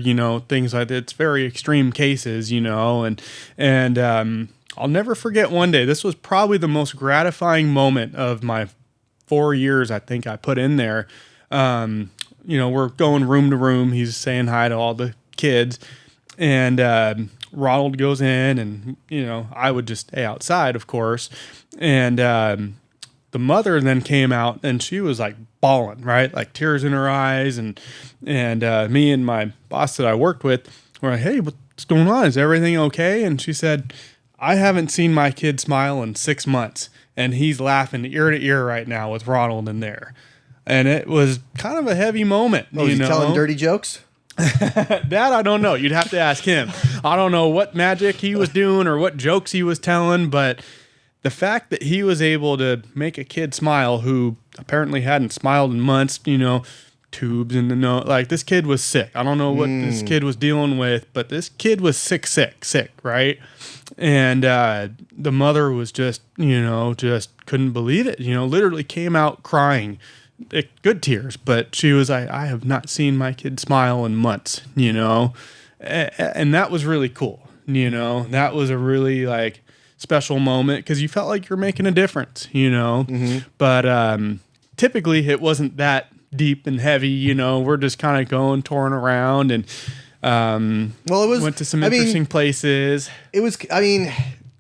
things like that. It's very extreme cases, and I'll never forget one day. This was probably the most gratifying moment of my 4 years. I think I put in there. We're going room to room. He's saying hi to all the kids, and Ronald goes in, and I would just stay outside, of course, and the mother then came out, and she was like bawling, right, like tears in her eyes, and me and my boss that I worked with were like, "Hey, what's going on? Is everything okay?" And she said, "I haven't seen my kid smile in 6 months, and he's laughing ear to ear right now with Ronald in there." And it was kind of a heavy moment. Oh, was he telling dirty jokes? That I don't know. You'd have to ask him. I don't know what magic he was doing or what jokes he was telling, but the fact that he was able to make a kid smile who apparently hadn't smiled in months, tubes in the nose. Like, this kid was sick. I don't know what this kid was dealing with, but this kid was sick, right? And the mother was just couldn't believe it. Literally came out crying. Good tears, but she was like, "I have not seen my kid smile in months," and that was really cool. That was a really special moment because you felt like you're making a difference, but typically it wasn't that deep and heavy. We're just kind of going, touring around, and went to some interesting places. It was,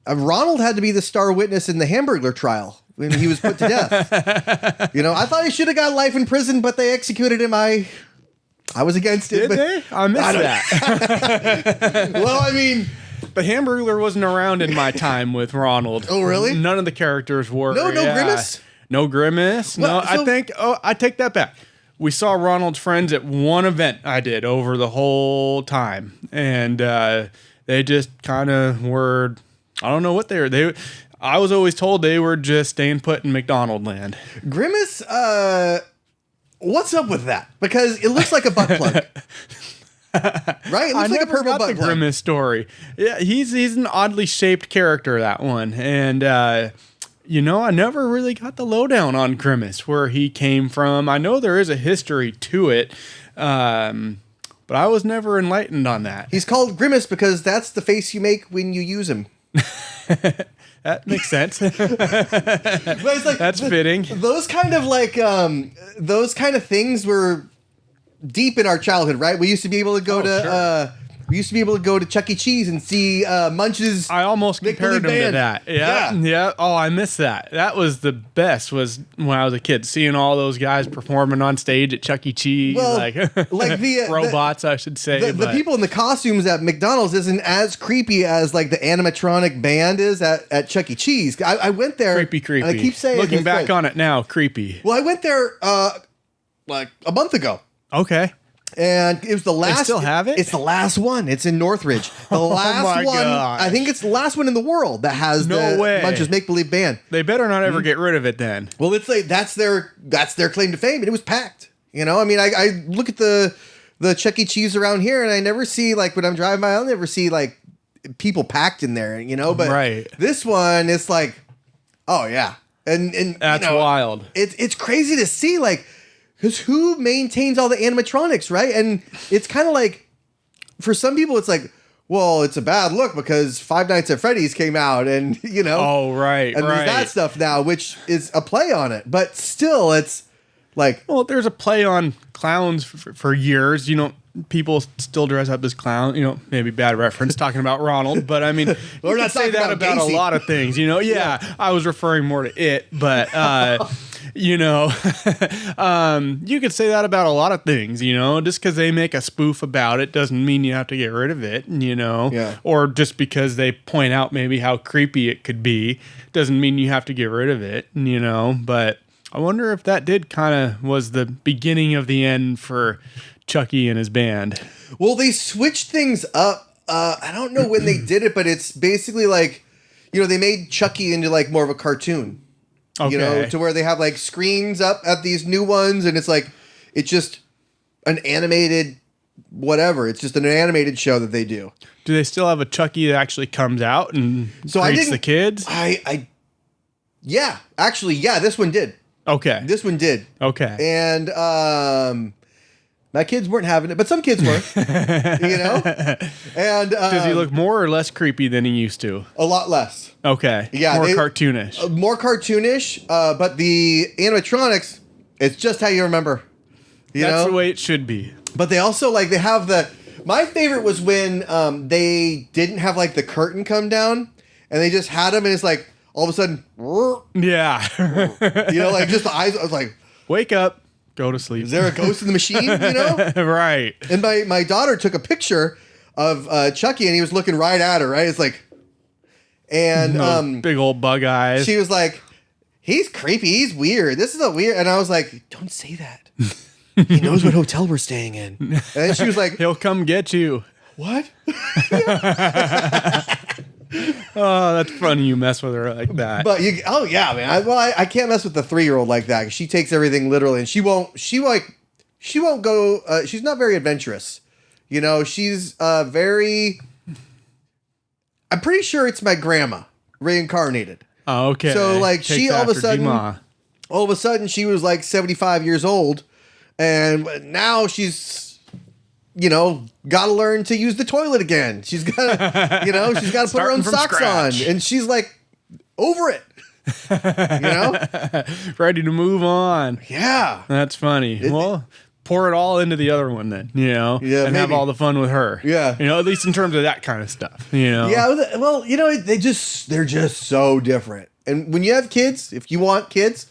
Ronald had to be the star witness in the Hamburglar trial when he was put to death. I thought he should have got life in prison, but they executed him. I was against it. Did they? I missed that. Well, the Hamburglar wasn't around in my time with Ronald. Oh, really? None of the characters were. No Grimace? No Grimace. Well, I take that back. We saw Ronald's friends at one event I did over the whole time. And they just kind of were, I don't know what they were. I was always told they were just staying put in McDonald land. Grimace, what's up with that? Because it looks like a butt plug. Right? It looks like a purple butt plug. Grimace story. Yeah, he's an oddly shaped character, that one. And, I never really got the lowdown on Grimace, where he came from. I know there is a history to it, but I was never enlightened on that. He's called Grimace because that's the face you make when you use him. That makes sense. But it's like, that's fitting. Those kind of things were deep in our childhood, right? We used to be able to go to Chuck E. Cheese and see Munch's. I almost compared him to that. Yeah. Oh, I miss that. That was the best. Was when I was a kid, seeing all those guys performing on stage at Chuck E. Cheese, like the robots, I should say. The people in the costumes at McDonald's isn't as creepy as like the animatronic band is at Chuck E. Cheese. I went there. Creepy. And I keep saying, looking back on it now, creepy. Well, I went there like a month ago. Okay. And it was the last. They still have it? It's the last one. It's in Northridge. The last one. Gosh. I think it's the last one in the world that has the Munch's Make Believe Band. They better not ever get rid of it then. Well, it's like that's their claim to fame, and it was packed. I look at the Chuck E. Cheese around here, and I never see, like, when I'm driving by, I'll never see like people packed in there, but Right. this one, it's like, oh yeah. And That's wild. It's crazy to see, like, because who maintains all the animatronics, right? And it's kind of like, for some people, it's like, well, it's a bad look because Five Nights at Freddy's came out, and Oh, right, and right. there's that stuff now, which is a play on it, but still, it's like, Well, there's a play on clowns for years. People still dress up as clowns. Maybe bad reference talking about Ronald, but I mean, We're you not could say talking that about about Gacy. a lot of things. Yeah, I was referring more to it, but you could say that about a lot of things. Just because they make a spoof about it doesn't mean you have to get rid of it. Yeah. Or just because they point out maybe how creepy it could be doesn't mean you have to get rid of it. But I wonder if that did kind of was the beginning of the end for Chucky and his band. well, they switched things up. I don't know when they did it, but it's basically like, they made Chucky into like more of a cartoon. Okay. To where they have like screens up at these new ones, and it's like, it's just an animated whatever. It's just an animated show that they do. Do they still have a Chucky that actually comes out and greets the kids? Yeah, actually, yeah, this one did. Okay. This one did. Okay. And my kids weren't having it, but some kids were. And Does he look more or less creepy than he used to? a lot less. Okay. Yeah, More they- cartoonish. More cartoonish, but the animatronics, it's just how you remember. That's the way it should be. But they also they have my favorite was when they didn't have like the curtain come down, and they just had them, and it's like all of a sudden, Yeah. like just the eyes. I was like, Wake up. Go to sleep. is there a ghost in the machine? Right. And my daughter took a picture of Chucky, and he was looking right at her. Right, it's like, and Those big old bug eyes. she was like, he's creepy, he's weird. This is a weird. And I was like, don't say that. He knows what hotel we're staying in. And then she was like, He'll come get you. what? Oh, that's funny. You mess with her like that. But oh yeah, man. I can't mess with the 3-year-old like that. 'Cause she takes everything literally, and she won't go. She's not very adventurous. She's very. I'm pretty sure it's my grandma reincarnated. Oh, okay. So, like, Takes she all of a after sudden- G-Ma. All of a sudden, she was like 75 years old, and now she's, got to learn to use the toilet again. She's got to, she's got to put her own Starting from socks scratch. on, and she's like over it. Ready to move on. Yeah. That's funny. Well, pour it all into the other one then, Yeah, and have maybe. all the fun with her. Yeah. At least in terms of that kind of stuff, Yeah, well, they're just so different. And when you have kids, if you want kids,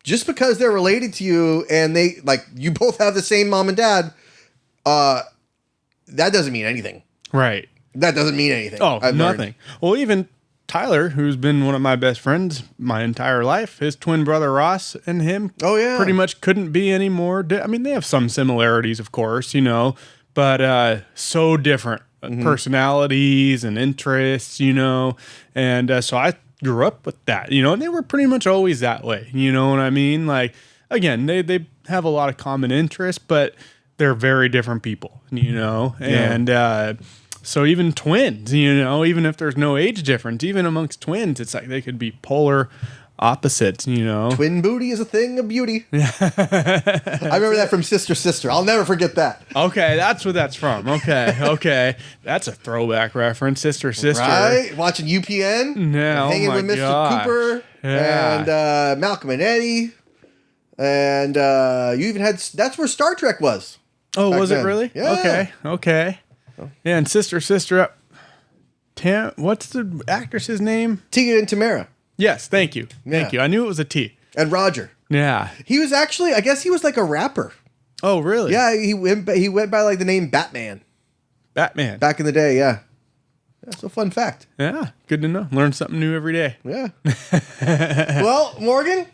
just because they're related to you and they you both have the same mom and dad, that doesn't mean anything. Right. That doesn't mean anything. Oh, I've nothing. learned. Well, even Tyler, who's been one of my best friends my entire life, his twin brother Ross and him Oh, yeah. pretty much couldn't be any more. I mean, they have some similarities, of course, but so different personalities and interests, and so I grew up with that, and they were pretty much always that way. You know what I mean? Like, again, they have a lot of common interests, but they're very different people, and so even twins, even if there's no age difference, even amongst twins, it's like they could be polar opposites, Twin booty is a thing of beauty. I remember that from Sister. I'll never forget that. Okay, that's what that's from. Okay. That's a throwback reference, Sister. Right? Watching UPN. No, Hanging oh with my Mr. gosh. Cooper. Yeah. And Malcolm and Eddie. And you even had... That's where Star Trek was. Oh, back was then. it really? Yeah. Okay. Yeah, and Sister. What's the actress's name? Tia and Tamara. Yes, thank you. Yeah. I knew it was a T. And Roger. Yeah. He was actually... I guess he was like a rapper. Oh, really? Yeah, he went by like the name Batman. Batman. Back in the day, yeah. That's a fun fact. Yeah, good to know. Learn something new every day. Yeah. Well, Morgan,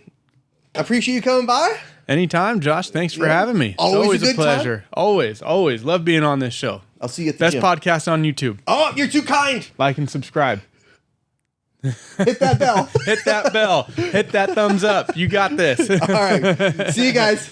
I appreciate you coming by. Anytime, Josh. Thanks for having me. It's Always a good pleasure. time. Always. Love being on this show. I'll see you at the Best gym. podcast on YouTube. Oh, you're too kind. Like and subscribe. Hit that bell. Hit that bell. Hit that thumbs up. You got this. All right. See you guys.